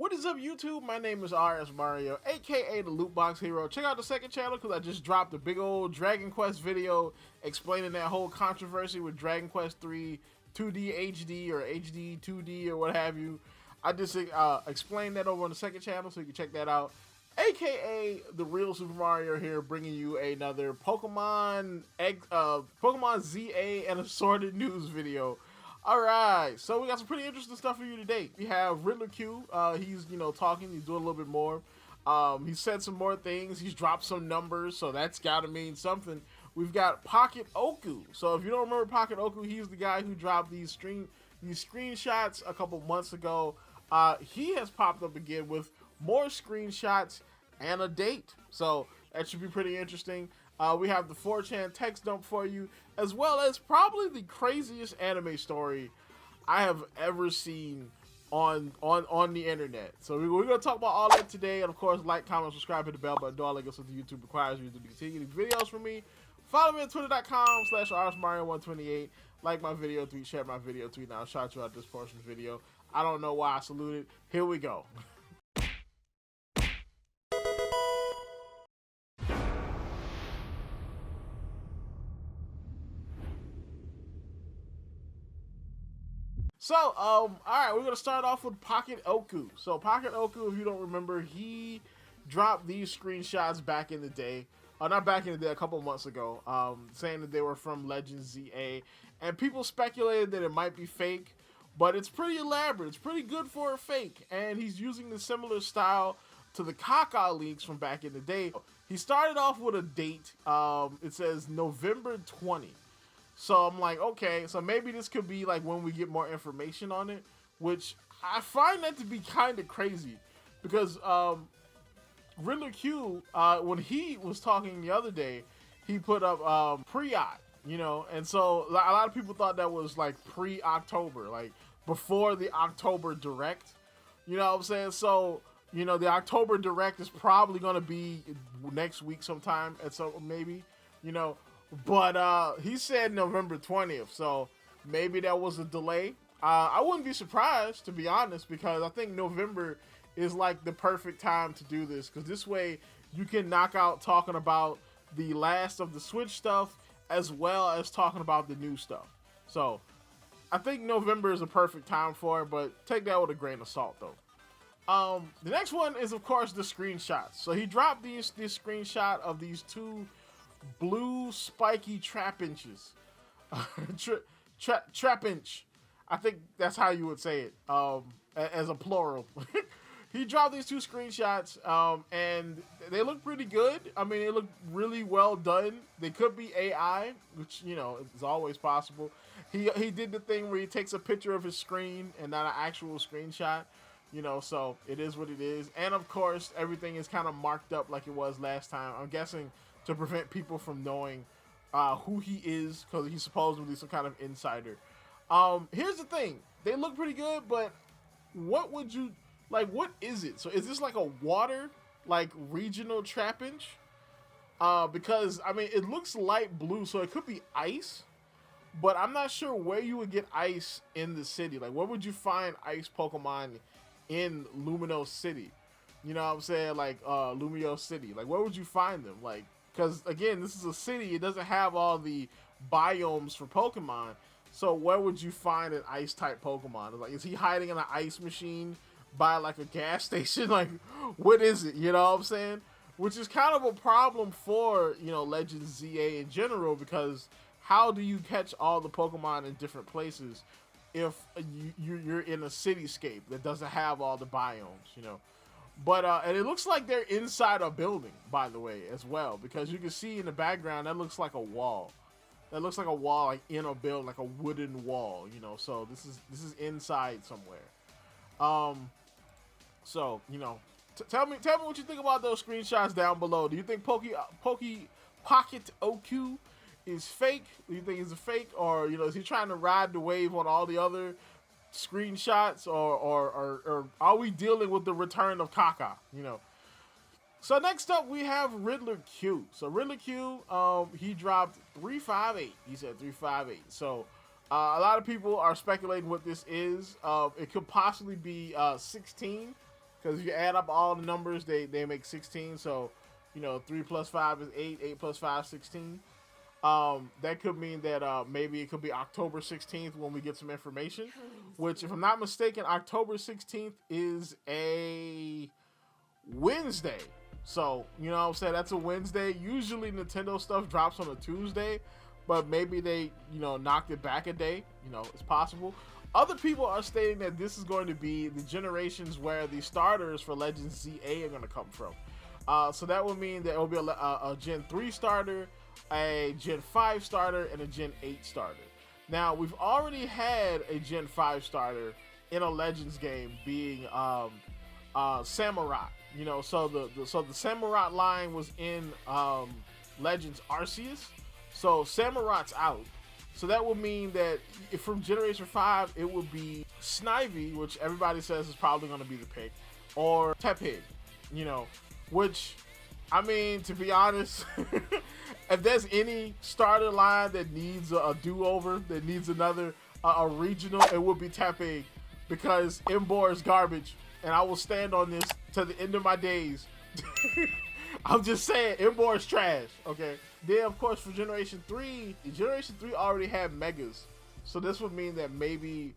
What is up, YouTube? My name is RSMario, aka the Loot Box Hero. Check out the second channel because I just dropped a big old Dragon Quest video explaining that whole controversy with Dragon Quest 3 2D HD or HD 2D or what have you. I just explained that over on the second channel, so you can check that out. AKA the real Super Mario here, bringing you another Pokemon ZA and assorted news video. All right, so we got some pretty interesting stuff for you today. We have Riddler Khu. He's talking. He's doing a little bit more. He said some more things. He's dropped some numbers, so that's got to mean something. We've got PocketOku. So if you don't remember PocketOku, he's the guy who dropped these screenshots a couple months ago. He has popped up again with more screenshots and a date. So that should be pretty interesting. We have the 4chan text dump for you, as well as probably the craziest anime story I have ever seen on the internet. So we're going to talk about all that today. And of course, like, comment, subscribe, hit the bell button, do all that good stuff that YouTube requires you to continue these videos from me. Follow me on twitter.com/RSMario128. Like my video, tweet, share my video, tweet. Now I'll shout you out this portion of the video. I don't know why I saluted. Here we go. So, all right, we're going to start off with PocketOku. So, PocketOku, if you don't remember, he dropped these screenshots back in the day. Not back in the day, a couple months ago, saying that they were from Legends ZA. And people speculated that it might be fake, but it's pretty elaborate. It's pretty good for a fake. And he's using the similar style to the Kaka leaks from back in the day. He started off with a date. It says November 20. So I'm like, okay, so maybe this could be like when we get more information on it, which I find that to be kind of crazy because Riddler Khu, when he was talking the other day, he put up pre-Oct, and so a lot of people thought that was like pre-October, like before the October Direct, you know what I'm saying? So, the October Direct is probably going to be next week sometime, and so maybe, But he said November 20th, so maybe that was a delay. I wouldn't be surprised, to be honest, because I think November is like the perfect time to do this, because this way you can knock out talking about the last of the Switch stuff as well as talking about the new stuff. So I think November is a perfect time for it, but take that with a grain of salt, though. The next one is, of course, the screenshots. So he dropped this screenshot of these two blue spiky Trapinches. Trapinch. I think that's how you would say it, as a plural. He dropped these two screenshots, and they look pretty good. I mean, they look really well done. They could be AI, which, is always possible. He did the thing where he takes a picture of his screen and not an actual screenshot, so it is what it is. And, of course, everything is kind of marked up like it was last time. I'm guessing to prevent people from knowing who he is, because he's supposedly some kind of insider. Here's the thing. They look pretty good, but what is it? So is this like a water, like regional Trapinch? Because, I mean, it looks light blue, so it could be ice, but I'm not sure where you would get ice in the city. Like, where would you find ice Pokemon in Lumino City? You know what I'm saying? Like, Lumio City. Like, where would you find them? Like, because, again, this is a city. It doesn't have all the biomes for Pokemon. So where would you find an ice-type Pokemon? Like, is he hiding in an ice machine by, like, a gas station? Like, what is it? You know what I'm saying? Which is kind of a problem for, Legends ZA in general, because how do you catch all the Pokemon in different places if you're in a cityscape that doesn't have all the biomes, But, and it looks like they're inside a building, by the way, as well. Because you can see in the background, that looks like a wall. That looks like a wall, like, in a building, like a wooden wall, So, this is inside somewhere. So, tell me what you think about those screenshots down below. Do you think PocketOku is fake? Do you think it's a fake? Or, is he trying to ride the wave on all the other screenshots, or are we dealing with the return of Kaka? So next up we have Riddler Khu. So Riddler Khu, he dropped 358. He said 358. So a lot of people are speculating what this is. It could possibly be 16, because if you add up all the numbers, they make 16. So, 3 plus 5 is 8. 8 plus 5 16. That could mean that maybe it could be October 16th when we get some information. Which, if I'm not mistaken, October 16th is a Wednesday. So, what I'm saying? That's a Wednesday. Usually Nintendo stuff drops on a Tuesday, but maybe they, knocked it back a day. It's possible. Other people are stating that this is going to be the generations where the starters for Legends ZA are going to come from. So that would mean that it will be a Gen 3 starter, a Gen 5 starter, and a Gen 8 starter. Now, we've already had a Gen 5 starter in a Legends game being Samurai. So the Samurai line was in Legends Arceus. So Samurai's out. So that would mean that if from Generation 5, it would be Snivy, which everybody says is probably going to be the pick, or Tepig, which, I mean, to be honest, if there's any starter line that needs a do-over, that needs another a regional, it would be Tepig, because Embor is garbage, and I will stand on this to the end of my days. I'm just saying, Embor is trash, okay? Then, of course, for Generation 3, Generation 3 already had Megas. So this would mean that maybe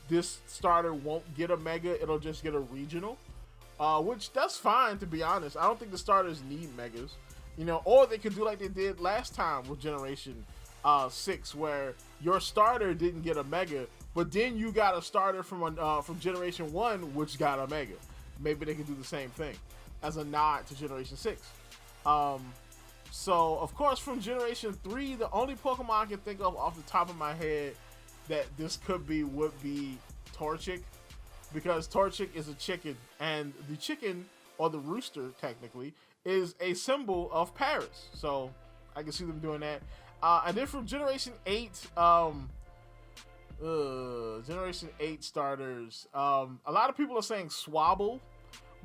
this starter won't get a Mega, it'll just get a regional. Which, that's fine, to be honest. I don't think the starters need Megas. Or they could do like they did last time with Generation 6, where your starter didn't get a Mega, but then you got a starter from Generation 1, which got a Mega. Maybe they could do the same thing as a nod to Generation 6. So, of course, from Generation 3, the only Pokemon I can think of off the top of my head that this could be would be Torchic, because Torchic is a chicken, and the chicken, or the rooster, technically, is a symbol of Paris. So, I can see them doing that. And then from Generation 8, Generation 8 starters, a lot of people are saying Swabble,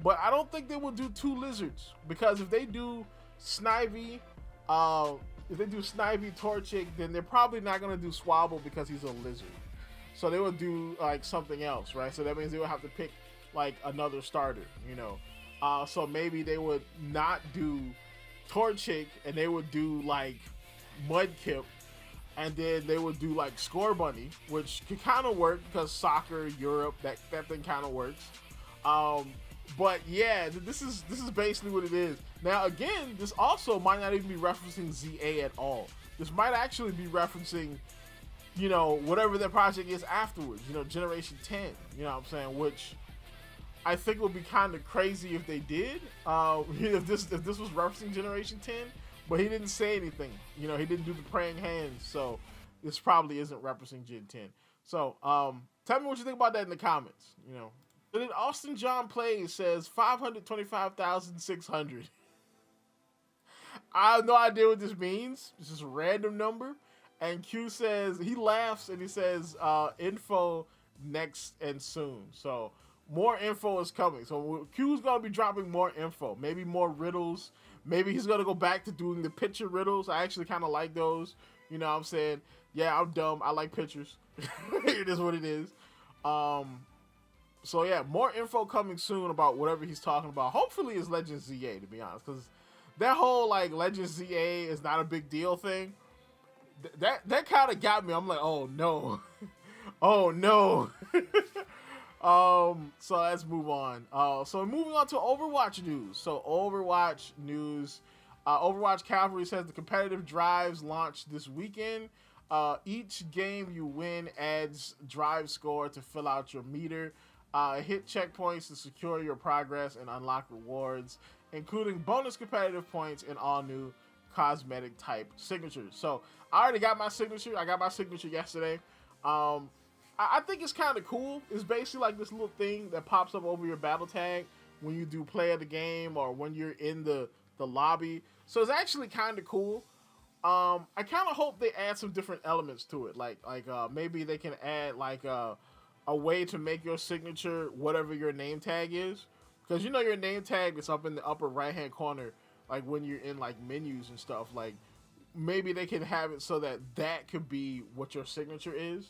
but I don't think they will do 2 lizards, because if they do Snivy, Torchic, then they're probably not going to do Swabble because he's a lizard. So they would do like something else, right? So that means they would have to pick like another starter, so maybe they would not do Torchic, and they would do like Mudkip, and then they would do like Scorbunny, which could kind of work because soccer, Europe, that thing kind of works. But yeah, this is basically what it is. Now again, this also might not even be referencing ZA at all. This might actually be referencing, whatever their project is afterwards, Generation 10, what I'm saying, which I think would be kind of crazy if they did, if this was referencing Generation 10, but he didn't say anything, he didn't do the praying hands, so this probably isn't referencing Gen 10. So, tell me what you think about that in the comments, And then Austin John Plays says 525,600. I have no idea what this means. It's just a random number. And Q says, he laughs and he says, info next and soon. So more info is coming. So Q's going to be dropping more info. Maybe more riddles. Maybe he's going to go back to doing the picture riddles. I actually kind of like those. You know what I'm saying? Yeah, I'm dumb. I like pictures. It is what it is. So yeah, more info coming soon about whatever he's talking about. Hopefully it's Legends ZA, to be honest, because that whole like Legends ZA is not a big deal thing, that kind of got me. I'm like, oh no, oh no. So let's move on. So moving on to Overwatch news. So Overwatch news. Overwatch Cavalry says the competitive drives launched this weekend. Each game you win adds drive score to fill out your meter. Hit checkpoints to secure your progress and unlock rewards, including bonus competitive points and all new cosmetic type signatures. So I already got my signature. I got my signature yesterday. I think it's kind of cool. It's basically like this little thing that pops up over your battle tag when you do play of the game or when you're in the lobby. So it's actually kind of cool. I kind of hope they add some different elements to it. Like maybe they can add like a way to make your signature whatever your name tag is. Because your name tag is up in the upper right hand corner, like when you're in like menus and stuff. Like maybe they can have it so that could be what your signature is,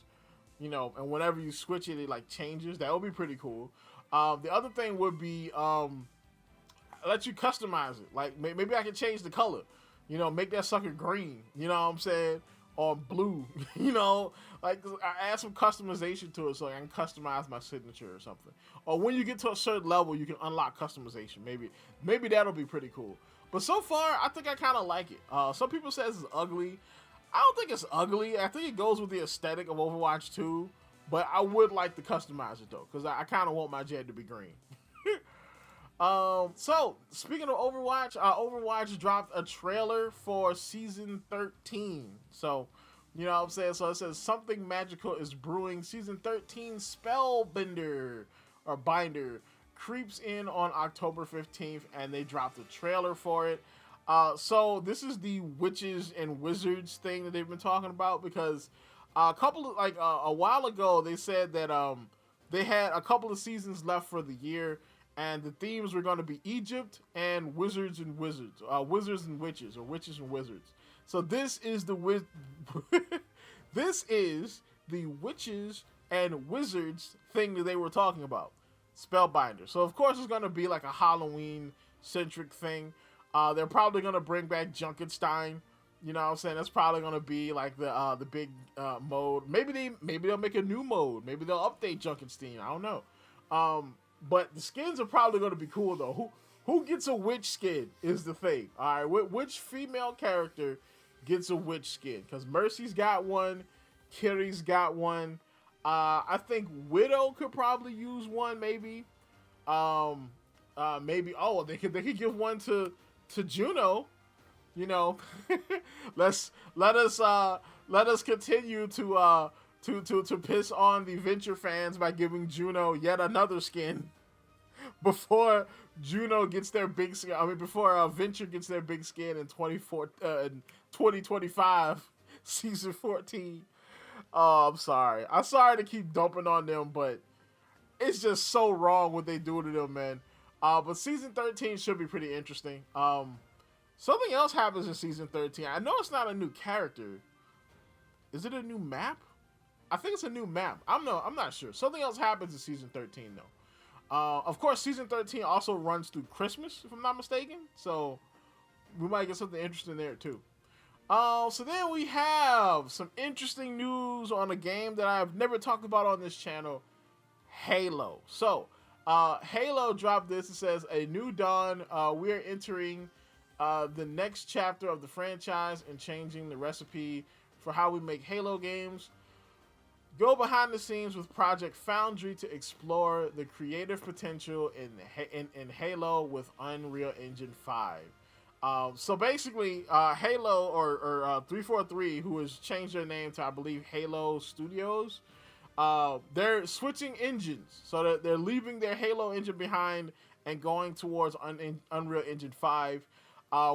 and whenever you switch it, it like changes. That would be pretty cool. The other thing would be let you customize it. Like maybe I can change the color. You know, make that sucker green. You know what I'm saying? Or blue. You know, like I add some customization to it so I can customize my signature or something. Or when you get to a certain level, you can unlock customization. Maybe that'll be pretty cool. But so far, I think I kind of like it. Some people say it's ugly. I don't think it's ugly. I think it goes with the aesthetic of Overwatch 2. But I would like to customize it though, because I kind of want my Jed to be green. So speaking of Overwatch, Overwatch dropped a trailer for season 13. So, you know what I'm saying? So it says something magical is brewing. Season 13 Spellbinder or Binder creeps in on October 15th, and they dropped a trailer for it. So this is the witches and wizards thing that they've been talking about, because a while ago they said that they had a couple of seasons left for the year, and the themes were going to be Egypt and wizards and witches, or witches and wizards. So this is the this is the witches and wizards thing that they were talking about, Spellbinder. So of course it's going to be like a Halloween centric thing. They're probably going to bring back Junkenstein. You know what I'm saying? That's probably going to be like the big mode. Maybe they'll make a new mode. Maybe they'll update Junkenstein. I don't know. But the skins are probably going to be cool though. Who gets a witch skin is the thing. All right, which female character gets a witch skin? Because Mercy's got one, Kiri's got one. I think Widow could probably use one, maybe. Maybe. Oh, they could give one to Juno. You know, let us continue to piss on the Venture fans by giving Juno yet another skin before Juno gets their big skin. I mean, before Venture gets their big skin in 2025 season 14. Oh, I'm sorry. I'm sorry to keep dumping on them, but it's just so wrong what they do to them, man. But season 13 should be pretty interesting. Something else happens in season 13. I know it's not a new character. Is it a new map? I think it's a new map. I'm not sure. Something else happens in season 13 though. Of course, season 13 also runs through Christmas, if I'm not mistaken. So we might get something interesting there too. So then we have some interesting news on a game that I've never talked about on this channel, Halo. So Halo dropped this. It says a new dawn. We are entering the next chapter of the franchise and changing the recipe for how we make Halo games. Go behind the scenes with Project Foundry to explore the creative potential in Halo with Unreal Engine 5. So basically, Halo or 343, who has changed their name to, I believe, Halo Studios, they're switching engines. So they're leaving their Halo engine behind and going towards Unreal Engine 5,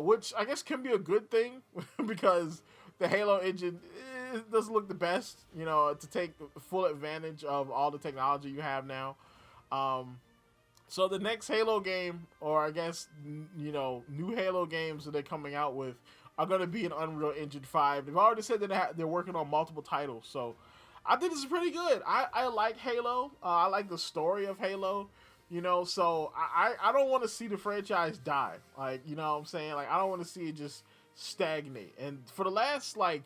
which I guess can be a good thing because the Halo engine doesn't look the best, you know, to take full advantage of all the technology you have now. So the next Halo game, or I guess, you know, new Halo games that they're coming out with are going to be in Unreal Engine 5. They've already said that they're working on multiple titles, so I think this is pretty good. I like Halo. I like the story of Halo, you know, so I don't want to see the franchise die. Like, you know what I'm saying? Like, I don't want to see it just stagnate. And for the last, like,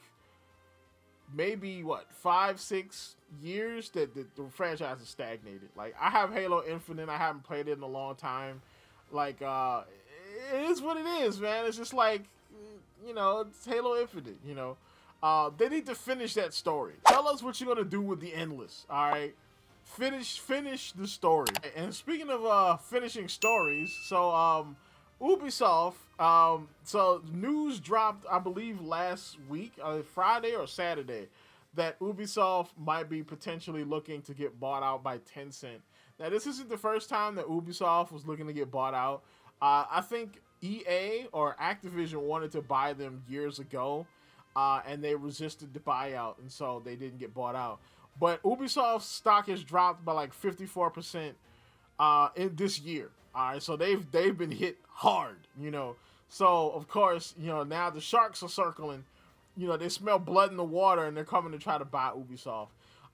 maybe, 5-6 years that the franchise has stagnated. Like, I have Halo Infinite. I haven't played it in a long time. Like, it is what it is, man. It's just like, you know, it's Halo Infinite, you know. They need to finish that story. Tell us what you're going to do with the Endless, all right? Finish the story. And speaking of finishing stories, so Ubisoft, so news dropped, I believe, last week, Friday or Saturday, that Ubisoft might be potentially looking to get bought out by Tencent. Now, this isn't the first time that Ubisoft was looking to get bought out. I think EA or Activision wanted to buy them years ago, and they resisted the buyout, and so they didn't get bought out. But Ubisoft's stock has dropped by like 54% in this year. All right, so they've been hit hard, you know. So of course, you know, now the sharks are circling. You know, they smell blood in the water and they're coming to try to buy Ubisoft.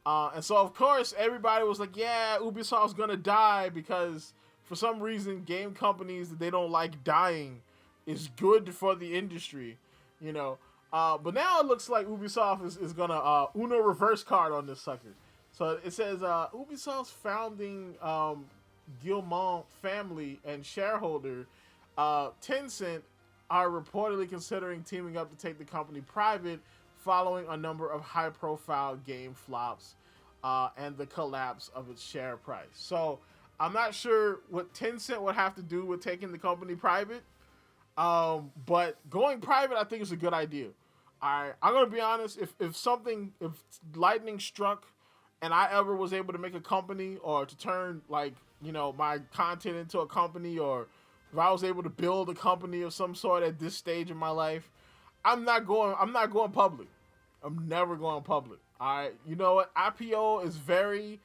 And so, of course, everybody was like, yeah, Ubisoft's going to die because for some reason, game companies that they don't like dying is good for the industry, you know. But now it looks like Ubisoft is going to Uno reverse card on this sucker. So it says Ubisoft's founding Guillemot family and shareholder Tencent are reportedly considering teaming up to take the company private following a number of high-profile game flops and the collapse of its share price. So I'm not sure what Tencent would have to do with taking the company private, but going private I think is a good idea. I'm going to be honest, if lightning struck and I ever was able to make a company or to turn like, you know, my content into a company, or if I was able to build a company of some sort at this stage in my life, I'm not going public. I'm never going public. All right. You know what? IPO is very,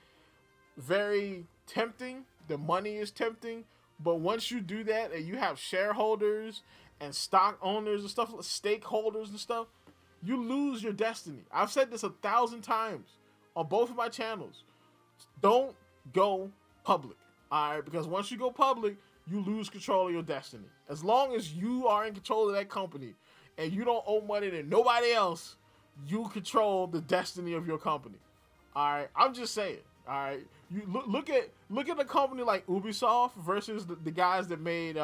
very tempting. The money is tempting. But once you do that and you have shareholders and stock owners and stuff, stakeholders and stuff, you lose your destiny. I've said this 1,000 times on both of my channels. Don't go public. All right. Because once you go public, you lose control of your destiny. As long as you are in control of that company and you don't owe money to nobody else, you control the destiny of your company. All right, I'm just saying. All right, you look at a company like Ubisoft versus the guys that made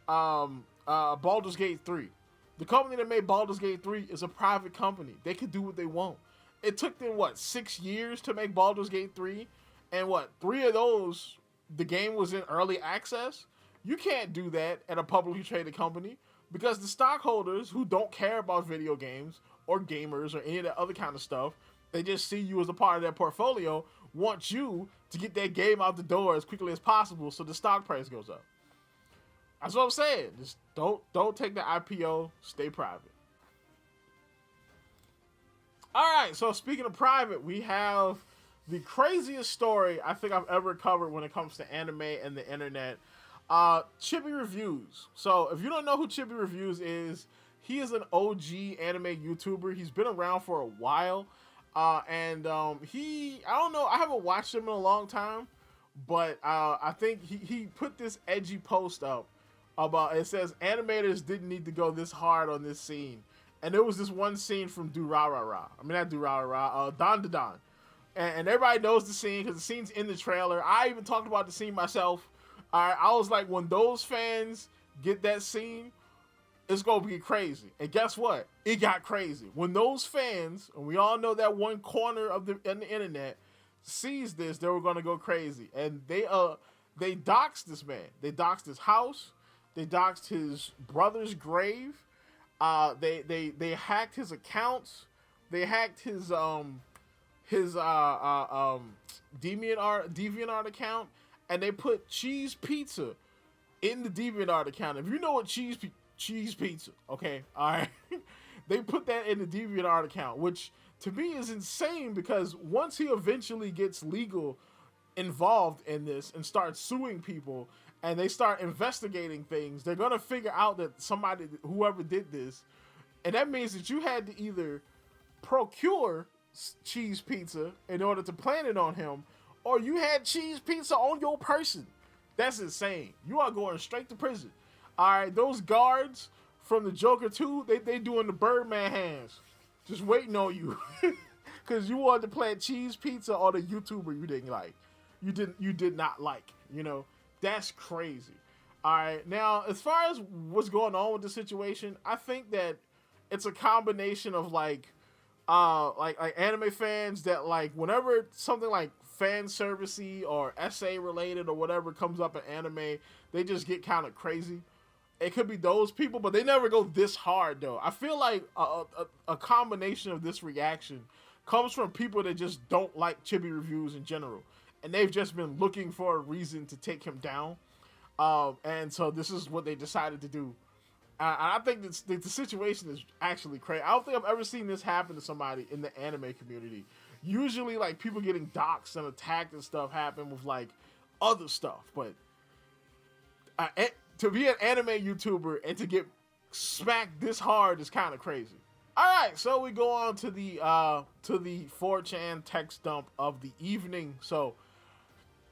Baldur's Gate 3. The company that made Baldur's Gate 3 is a private company. They could do what they want. It took them 6 years to make Baldur's Gate 3, and 3 of those the game was in early access. You can't do that at a publicly traded company because the stockholders who don't care about video games or gamers or any of that other kind of stuff, they just see you as a part of their portfolio, want you to get that game out the door as quickly as possible so the stock price goes up. That's what I'm saying. Just don't take the IPO, stay private. All right, so speaking of private, we have the craziest story I think I've ever covered when it comes to anime and the internet. Chibi Reviews. So if you don't know who Chibi Reviews is, he is an OG anime YouTuber. He's been around for a while. I don't know, I haven't watched him in a long time, but I think he put this edgy post up about, it says, animators didn't need to go this hard on this scene. And there was this one scene from Durarara. I mean, not Durarara, Don Da Don. And everybody knows the scene because the scene's in the trailer. I even talked about the scene myself. I was like, when those fans get that scene, it's going to be crazy. And guess what? It got crazy. When those fans, and we all know that one corner of the internet, sees this, they were going to go crazy. And they doxed this man. They doxed his house. They doxed his brother's grave. They hacked his accounts. They hacked his DeviantArt account, and they put cheese pizza in the DeviantArt account. If you know what cheese pizza, okay, all right, they put that in the DeviantArt account, which to me is insane because once he eventually gets legal involved in this and starts suing people and they start investigating things, they're gonna figure out that whoever did this, and that means that you had to either procure cheese pizza in order to plant it on him, or you had cheese pizza on your person. That's insane. You are going straight to prison. All right, those guards from the Joker 2, they doing the Birdman hands, just waiting on you, because you wanted to plant cheese pizza on a YouTuber you didn't like, you did not like. You know, that's crazy. All right, now as far as what's going on with the situation, I think that it's a combination of like anime fans that like whenever something like fan servicey or essay related or whatever comes up in anime, they just get kind of crazy. It could be those people, but they never go this hard though. I feel like a combination of this reaction comes from people that just don't like Chibi Reviews in general, and they've just been looking for a reason to take him down. And so this is what they decided to do. I think the situation is actually crazy. I don't think I've ever seen this happen to somebody in the anime community. Usually, like, people getting doxxed and attacked and stuff happen with, like, other stuff. But to be an anime YouTuber and to get smacked this hard is kind of crazy. All right, so we go on to the 4chan text dump of the evening. So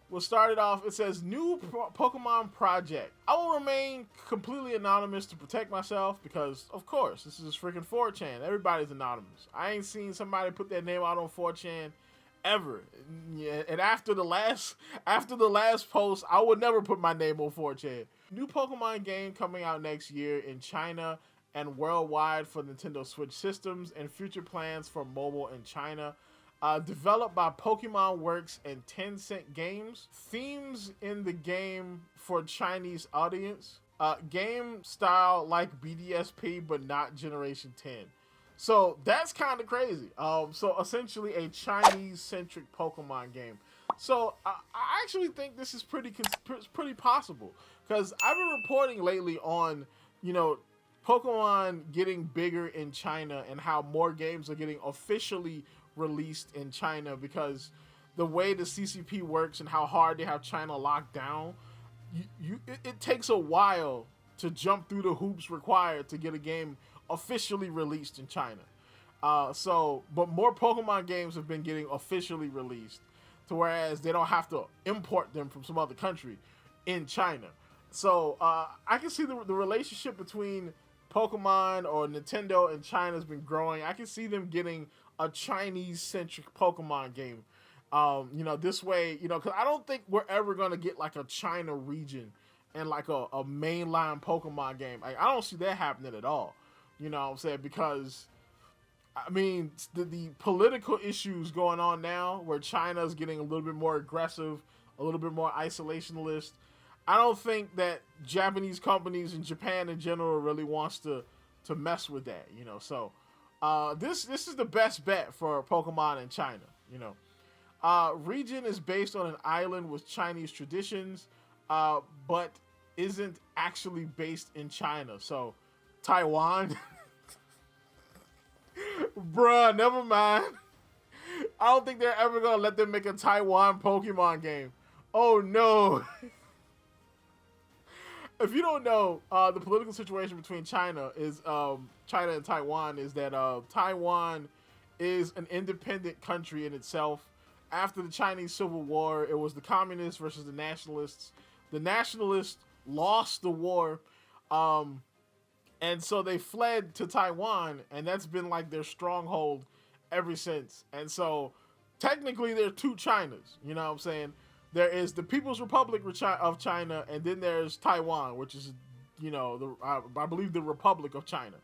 we'll start it off. It says new Pokemon project. I will remain completely anonymous to protect myself because, of course, this is freaking 4chan. Everybody's anonymous. I ain't seen somebody put their name out on 4chan ever. And after the last post, I would never put my name on 4chan. New Pokemon game coming out next year in China and worldwide for Nintendo Switch systems, and future plans for mobile in China. Developed by Pokemon Works and Tencent Games. Themes in the game for Chinese audience. Game style like BDSP, but not Generation 10. So that's kind of crazy. So essentially a Chinese-centric Pokemon game. So I actually think this is pretty possible, because I've been reporting lately on, Pokemon getting bigger in China and how more games are getting officially released in China, because the way the CCP works and how hard they have China locked down, it takes a while to jump through the hoops required to get a game officially released in China. But more Pokemon games have been getting officially released, to whereas they don't have to import them from some other country in China. So I can see the relationship between Pokemon or Nintendo and China has been growing. I can see them getting a Chinese-centric Pokemon game. This way, because I don't think we're ever going to get like a China region and like a mainline Pokemon game. I don't see that happening at all. You know what I'm saying? Because, I mean, the political issues going on now, where China's getting a little bit more aggressive, a little bit more isolationist. I don't think that Japanese companies and Japan in general really wants to mess with that, So this is the best bet for Pokemon in China, Region is based on an island with Chinese traditions, but isn't actually based in China. So Taiwan. Bruh, never mind. I don't think they're ever gonna let them make a Taiwan Pokemon game. Oh no. If you don't know, the political situation between China and Taiwan is that Taiwan is an independent country in itself. After the Chinese Civil War, it was the communists versus the nationalists. The nationalists lost the war, and so they fled to Taiwan, and that's been like their stronghold ever since. And so technically there are two Chinas, you know what I'm saying? There is the People's Republic of China, and then there's Taiwan, which is, I believe the Republic of China.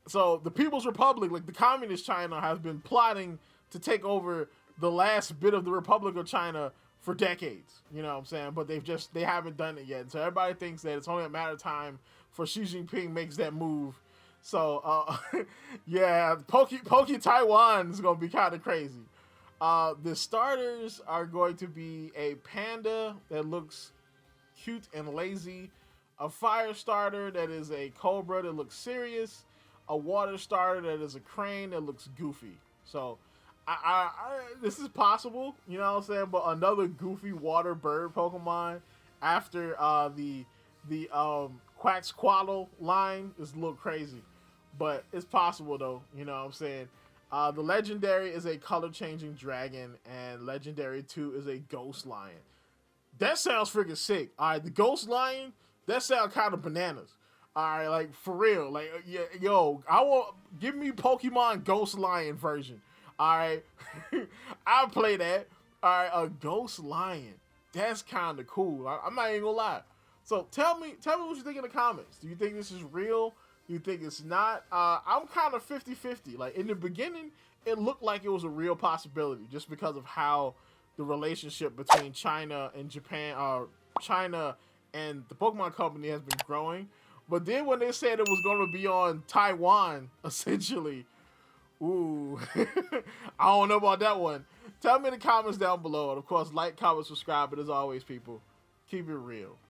So the People's Republic, like the communist China, has been plotting to take over the last bit of the Republic of China for decades, you know what I'm saying? But they haven't done it yet. And so everybody thinks that it's only a matter of time for Xi Jinping makes that move. So, yeah, Poke Taiwan is going to be kind of crazy. The starters are going to be a panda that looks cute and lazy, a fire starter that is a cobra that looks serious, a water starter that is a crane that looks goofy. So this is possible, you know what I'm saying? But another goofy water bird Pokemon after the Quaxquaddle line is a little crazy. But it's possible though, you know what I'm saying? The legendary is a color-changing dragon, and legendary 2 is a ghost lion. That sounds freaking sick. All right, the ghost lion, that sounds kind of bananas. All right, like for real, like give me Pokemon Ghost Lion version. All right, I'll play that. All right, a ghost lion, that's kind of cool. I'm not even gonna lie. So tell me what you think in the comments. Do you think this is real? You think it's not? I'm kind of 50-50. Like in the beginning, it looked like it was a real possibility just because of how the relationship between China and Japan, China and the Pokemon Company has been growing. But then when they said it was going to be on Taiwan, essentially, ooh, I don't know about that one. Tell me in the comments down below. And of course, like, comment, subscribe. But as always, people, keep it real.